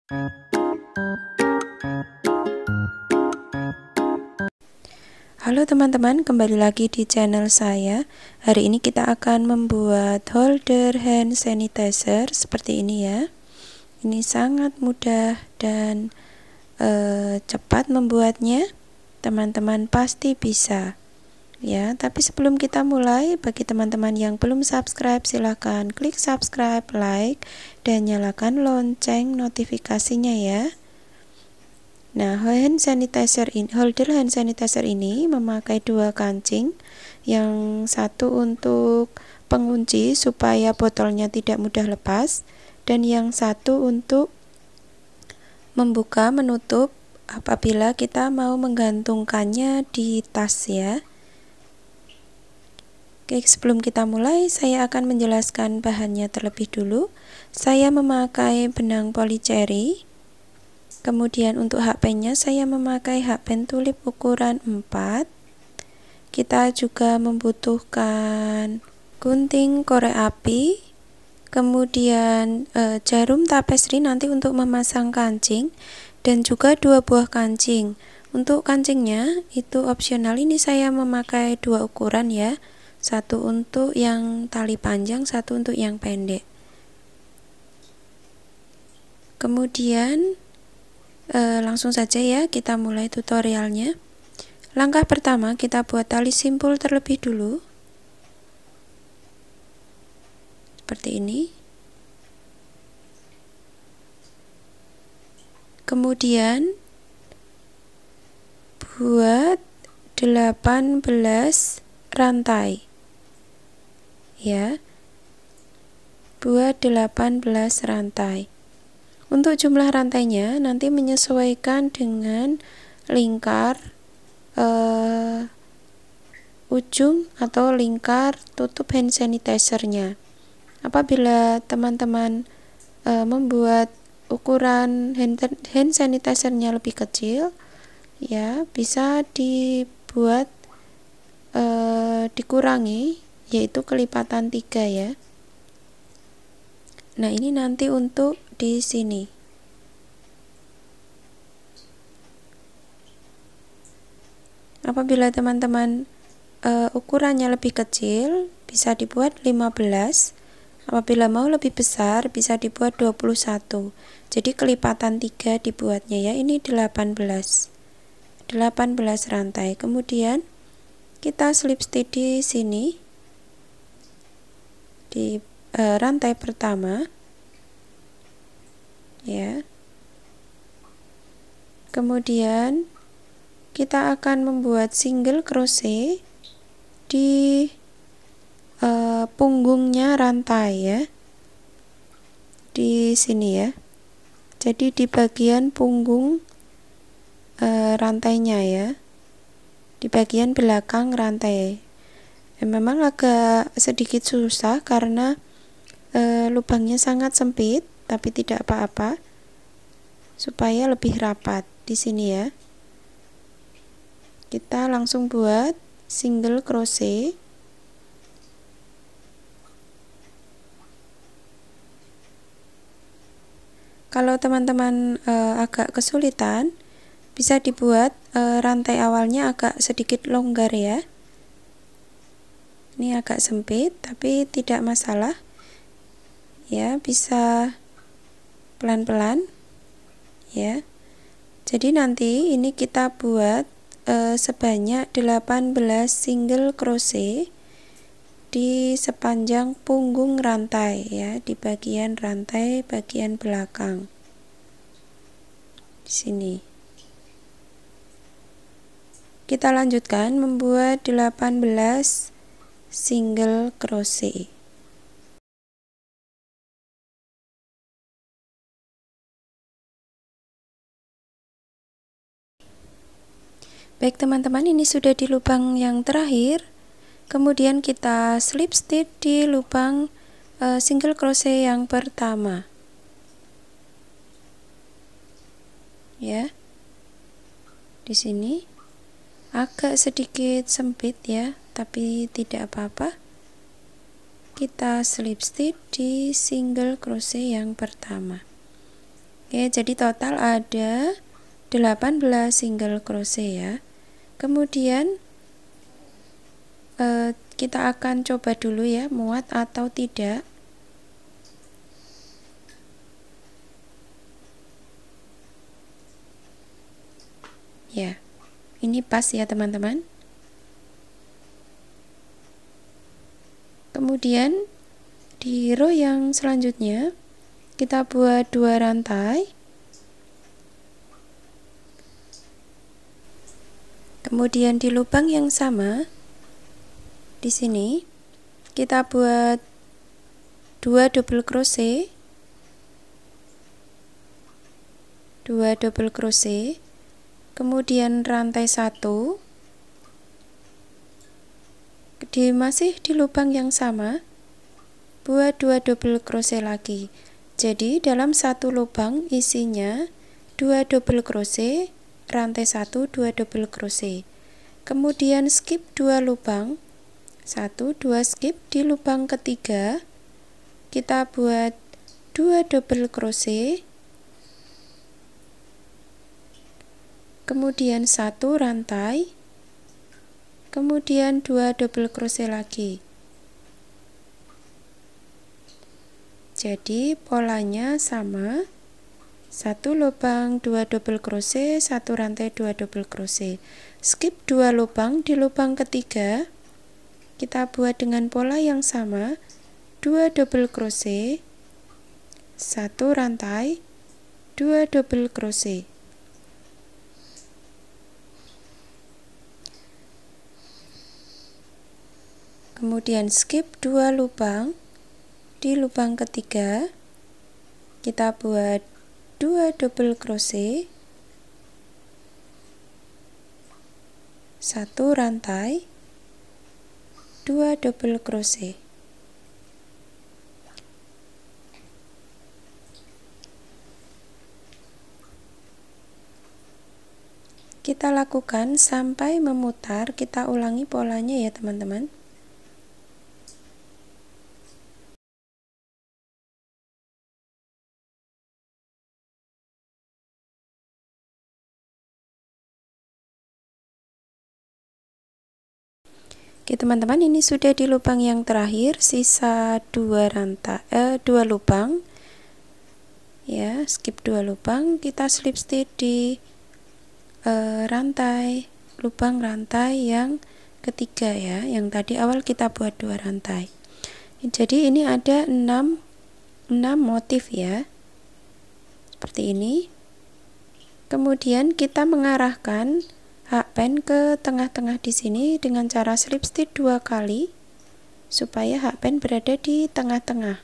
Halo teman-teman, kembali lagi di channel saya. Hari ini kita akan membuat holder hand sanitizer seperti ini ya. Ini sangat mudah dan cepat membuatnya. Teman-teman pasti bisa ya. Tapi sebelum kita mulai, bagi teman-teman yang belum subscribe, silahkan klik subscribe, like, dan nyalakan lonceng notifikasinya ya. Nah, holder hand sanitizer ini memakai dua kancing, yang satu untuk pengunci supaya botolnya tidak mudah lepas, dan yang satu untuk membuka menutup apabila kita mau menggantungkannya di tas ya. Oke, sebelum kita mulai, saya akan menjelaskan bahannya terlebih dulu. Saya memakai benang polycherry. Kemudian untuk hakpennya saya memakai hakpen tulip ukuran 4. Kita juga membutuhkan gunting korek api, kemudian jarum tapestri nanti untuk memasang kancing, dan juga 2 buah kancing. Untuk kancingnya itu opsional, ini saya memakai 2 ukuran ya, satu untuk yang tali panjang, satu untuk yang pendek. Kemudian langsung saja ya kita mulai tutorialnya. Langkah pertama, kita buat tali simpul terlebih dulu seperti ini. Kemudian buat 18 rantai ya, buat 18 rantai. Untuk jumlah rantainya nanti menyesuaikan dengan lingkar ujung atau lingkar tutup hand sanitizer-nya. Apabila teman-teman membuat ukuran hand sanitizer-nya lebih kecil ya, bisa dibuat dikurangi, yaitu kelipatan 3 ya. Nah, ini nanti untuk di sini. Apabila teman-teman ukurannya lebih kecil, bisa dibuat 15. Apabila mau lebih besar, bisa dibuat 21. Jadi kelipatan 3 dibuatnya ya. Ini 18 rantai. Kemudian kita slip stitch di sini di rantai pertama ya. Kemudian kita akan membuat single crochet di punggungnya rantai ya, di sini ya. Jadi di bagian punggung rantainya ya, di bagian belakang rantai. Memang agak sedikit susah karena lubangnya sangat sempit, tapi tidak apa-apa, supaya lebih rapat di sini ya. Kita langsung buat single crochet. Kalau teman-teman agak kesulitan, bisa dibuat rantai awalnya agak sedikit longgar ya. Ini agak sempit, tapi tidak masalah ya, bisa pelan-pelan ya. Jadi nanti ini kita buat sebanyak 18 single crochet di sepanjang punggung rantai ya, di bagian rantai bagian belakang di sini. Kita lanjutkan membuat 18 single crochet. Baik teman-teman, ini sudah di lubang yang terakhir. Kemudian kita slip stitch di lubang single crochet yang pertama ya. Di sini agak sedikit sempit ya, tapi tidak apa-apa. Kita slip stitch di single crochet yang pertama. Oke, jadi total ada 18 single crochet ya. Kemudian kita akan coba dulu ya, muat atau tidak. Ya, ini pas ya teman-teman. Kemudian di row yang selanjutnya kita buat 2 rantai. Kemudian di lubang yang sama di sini kita buat 2 double crochet, 2 double crochet, kemudian rantai 1, masih di lubang yang sama buat 2 double crochet lagi. Jadi dalam satu lubang isinya 2 double crochet, rantai 1, 2 double crochet. Kemudian skip 2 lubang, 1, 2 skip. Di lubang ketiga kita buat 2 double crochet, kemudian 1 rantai, kemudian 2 double crochet lagi. Jadi polanya sama, 1 lubang 2 double crochet, 1 rantai 2 double crochet. Skip 2 lubang, di lubang ketiga kita buat dengan pola yang sama, 2 double crochet, 1 rantai 2 double crochet. Kemudian skip 2 lubang, di lubang ketiga kita buat 2 double crochet, 1 rantai 2 double crochet. Kita lakukan sampai memutar, kita ulangi polanya ya teman-teman. Oke teman-teman, ini sudah di lubang yang terakhir, sisa 2 rantai, 2 lubang ya, skip 2 lubang, kita slip stitch di rantai, lubang rantai yang ketiga ya, yang tadi awal kita buat 2 rantai. Jadi ini ada 6 motif ya, seperti ini. Kemudian kita mengarahkan hakpen ke tengah-tengah di sini dengan cara slip stitch 2 kali supaya hakpen berada di tengah-tengah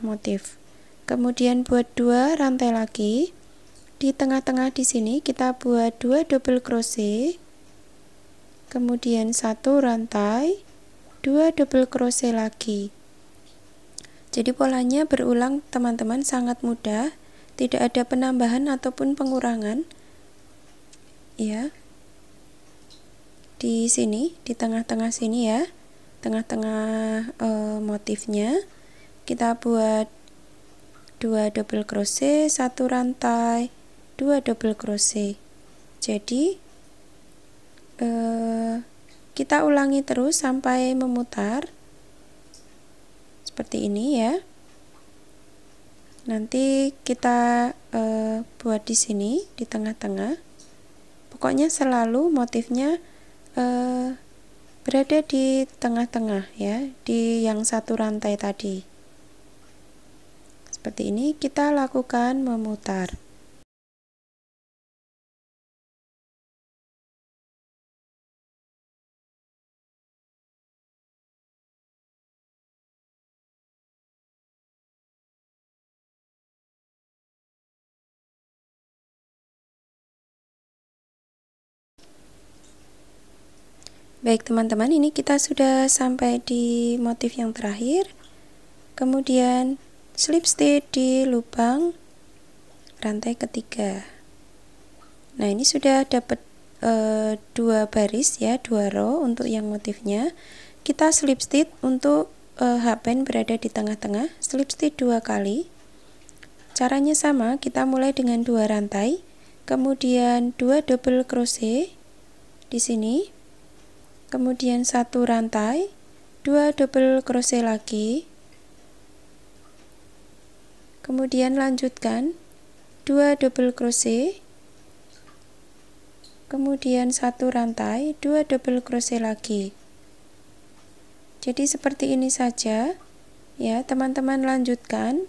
motif. Kemudian buat 2 rantai lagi. Di tengah-tengah di sini kita buat 2 double crochet. Kemudian 1 rantai, 2 double crochet lagi. Jadi polanya berulang teman-teman, sangat mudah, tidak ada penambahan ataupun pengurangan. Ya, di sini, di tengah-tengah sini ya, tengah-tengah motifnya kita buat 2 double crochet, 1 rantai, 2 double crochet. Jadi kita ulangi terus sampai memutar seperti ini ya. Nanti kita buat di sini di tengah-tengah. Pokoknya selalu motifnya berada di tengah-tengah ya, di yang satu rantai tadi. Seperti ini kita lakukan memutar. Baik teman-teman, ini kita sudah sampai di motif yang terakhir. Kemudian slip stitch di lubang rantai ketiga. Nah, ini sudah dapat 2 baris ya, 2 row untuk yang motifnya. Kita slip stitch untuk hakpen berada di tengah-tengah, slip stitch 2 kali. Caranya sama, kita mulai dengan 2 rantai, kemudian 2 double crochet di sini, kemudian 1 rantai, 2 double crochet lagi, kemudian lanjutkan 2 double crochet, kemudian 1 rantai, 2 double crochet lagi. Jadi seperti ini saja ya, teman-teman lanjutkan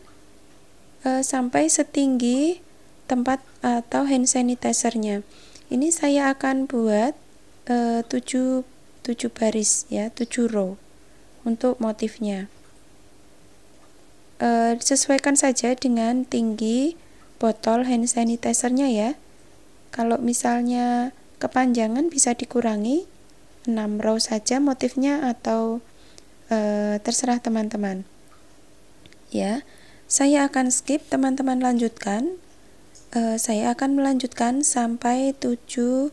sampai setinggi tempat atau hand sanitizer-nya. Ini saya akan buat 7 baris ya, 7 row untuk motifnya. Sesuaikan saja dengan tinggi botol hand sanitizer-nya ya. Kalau misalnya kepanjangan bisa dikurangi 6 row saja motifnya, atau terserah teman-teman. Ya, saya akan skip, teman-teman lanjutkan. Saya akan melanjutkan sampai 7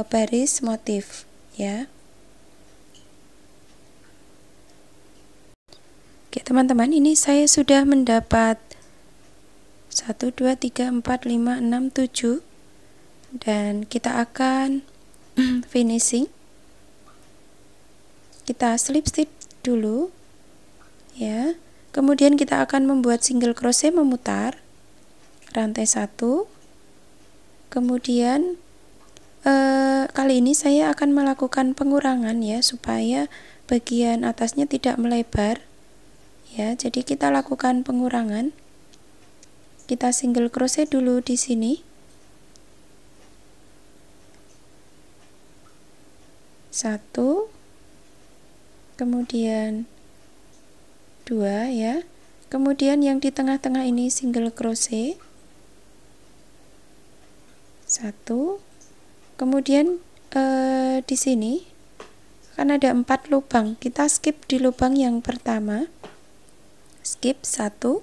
baris motif ya. Oke teman-teman, ini saya sudah mendapat 1, 2, 3, 4, 5, 6, 7, dan kita akan finishing. Kita slip stitch dulu ya, kemudian kita akan membuat single crochet memutar rantai 1, kemudian kali ini saya akan melakukan pengurangan ya, supaya bagian atasnya tidak melebar ya. Jadi kita lakukan pengurangan. Kita single crochet dulu di sini. 1, kemudian 2 ya. Kemudian yang di tengah-tengah ini single crochet 1. Kemudian di sini kan ada 4 lubang. Kita skip di lubang yang pertama. Skip 1.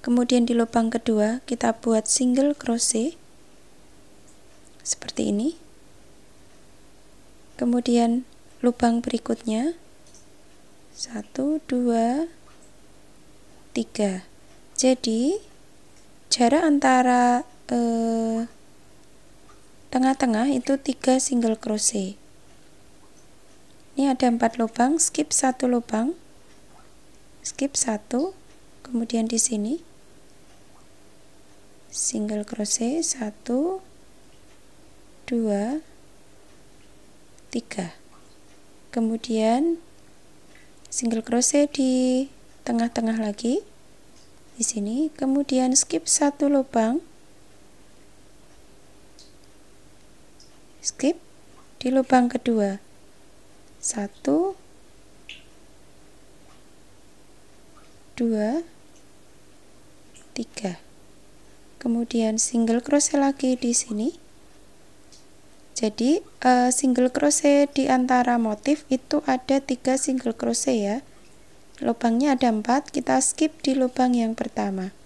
Kemudian di lubang kedua kita buat single crochet seperti ini. Kemudian lubang berikutnya 1, 2, 3. Jadi jarak antara tengah-tengah itu 3 single crochet. Ini ada 4 lubang, skip 1 lubang, skip 1, kemudian di sini single crochet 1, 2, 3, kemudian single crochet di tengah-tengah lagi di sini, kemudian skip 1 lubang, skip di lubang kedua 1, 2, 3, kemudian single crochet lagi di sini. Jadi single crochet di antara motif itu ada 3 single crochet ya. Lubangnya ada 4, kita skip di lubang yang pertama.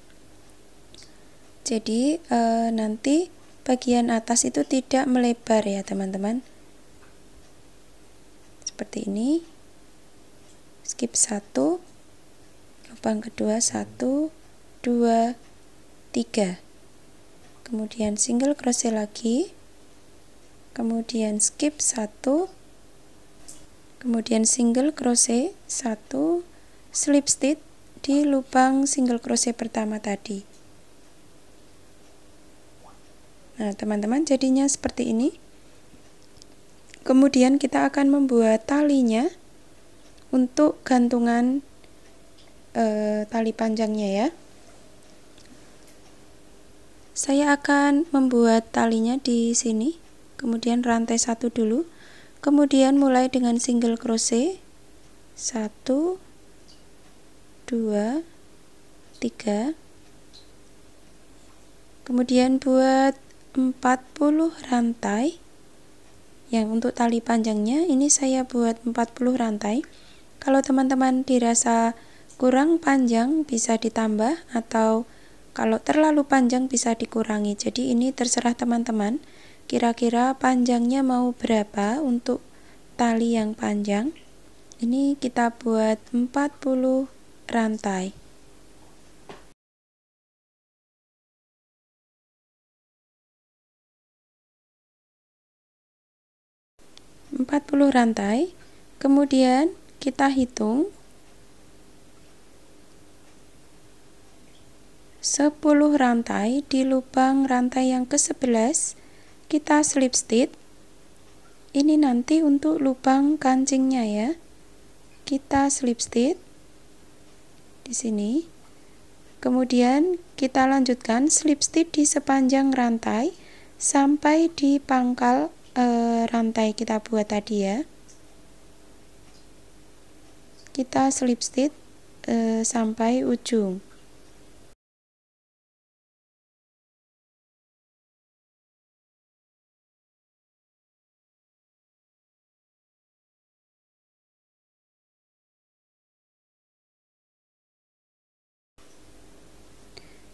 Jadi nanti bagian atas itu tidak melebar ya teman-teman. Seperti ini. Skip 1, lubang kedua 1, 2, 3. Kemudian single crochet lagi. Kemudian skip 1, kemudian single crochet 1, slip stitch di lubang single crochet pertama tadi. Nah teman-teman, jadinya seperti ini. Kemudian kita akan membuat talinya untuk gantungan tali panjangnya ya. Saya akan membuat talinya di sini. Kemudian rantai 1 dulu, kemudian mulai dengan single crochet 1, 2, 3, kemudian buat 40 rantai. Yang untuk tali panjangnya ini saya buat 40 rantai. Kalau teman-teman dirasa kurang panjang bisa ditambah, atau kalau terlalu panjang bisa dikurangi. Jadi ini terserah teman-teman, kira-kira panjangnya mau berapa untuk tali yang panjang. Ini kita buat 40 rantai. 40 rantai. Kemudian kita hitung 10 rantai di lubang rantai yang ke-11, kita slip stitch. Ini nanti untuk lubang kancingnya ya. Kita slip stitch di sini. Kemudian kita lanjutkan slip stitch di sepanjang rantai sampai di pangkal rantai kita buat tadi ya. Kita slip stitch sampai ujung.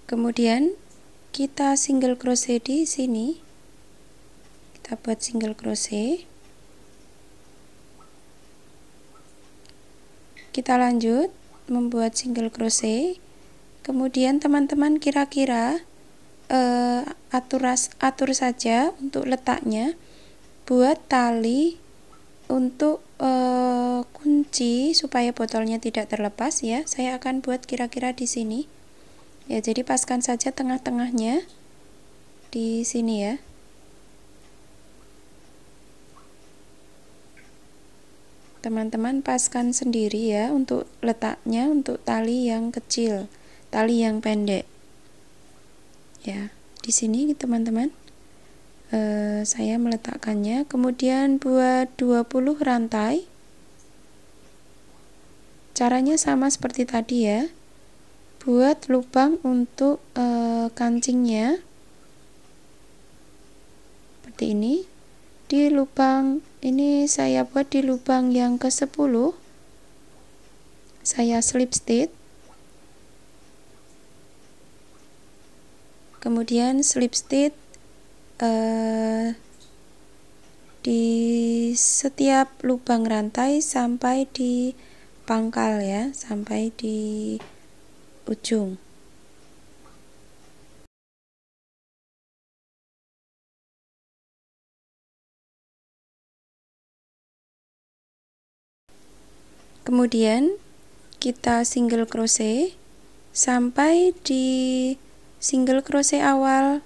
Kemudian kita single crochet di sini. Kita buat single crochet. Kita lanjut membuat single crochet. Kemudian teman-teman kira-kira atur saja untuk letaknya. Buat tali untuk kunci supaya botolnya tidak terlepas ya. Saya akan buat kira-kira di sini. Ya, jadi paskan saja tengah-tengahnya di sini ya. Teman-teman paskan sendiri ya untuk letaknya, untuk tali yang kecil, tali yang pendek. Ya, di sini teman-teman saya meletakkannya. Kemudian buat 20 rantai. Caranya sama seperti tadi ya. Buat lubang untuk kancingnya seperti ini. Di lubang ini saya buat di lubang yang ke-10, saya slip stitch, kemudian slip stitch di setiap lubang rantai sampai di pangkal ya, sampai di ujung. Kemudian kita single crochet sampai di single crochet awal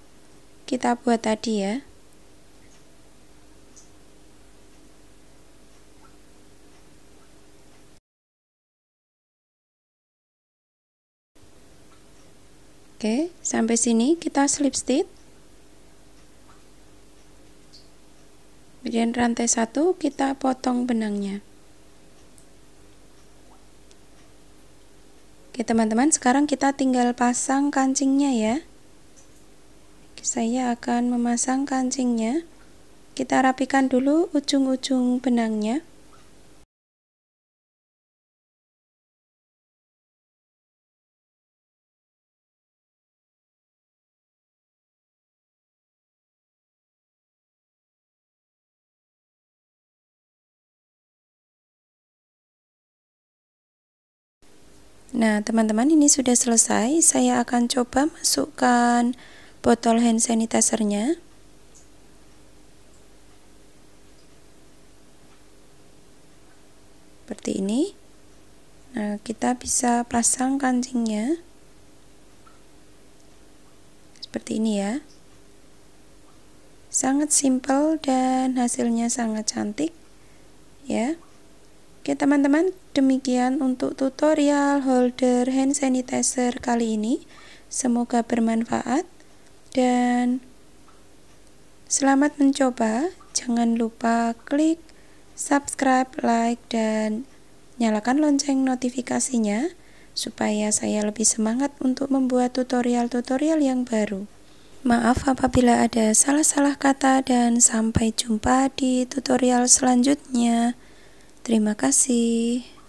kita buat tadi ya. Oke, sampai sini kita slip stitch. Kemudian rantai 1 kita potong benangnya. Oke teman-teman, sekarang kita tinggal pasang kancingnya ya. Saya akan memasang kancingnya. Kita rapikan dulu ujung-ujung benangnya. Nah teman-teman, ini sudah selesai. Saya akan coba masukkan botol hand sanitizer-nya. Seperti ini. Nah, kita bisa pasang kancingnya. Seperti ini ya. Sangat simpel dan hasilnya sangat cantik ya. Oke teman-teman, demikian untuk tutorial holder hand sanitizer kali ini. Semoga bermanfaat dan selamat mencoba. Jangan lupa klik subscribe, like, dan nyalakan lonceng notifikasinya supaya saya lebih semangat untuk membuat tutorial-tutorial yang baru. Maaf apabila ada salah-salah kata dan sampai jumpa di tutorial selanjutnya. Terima kasih.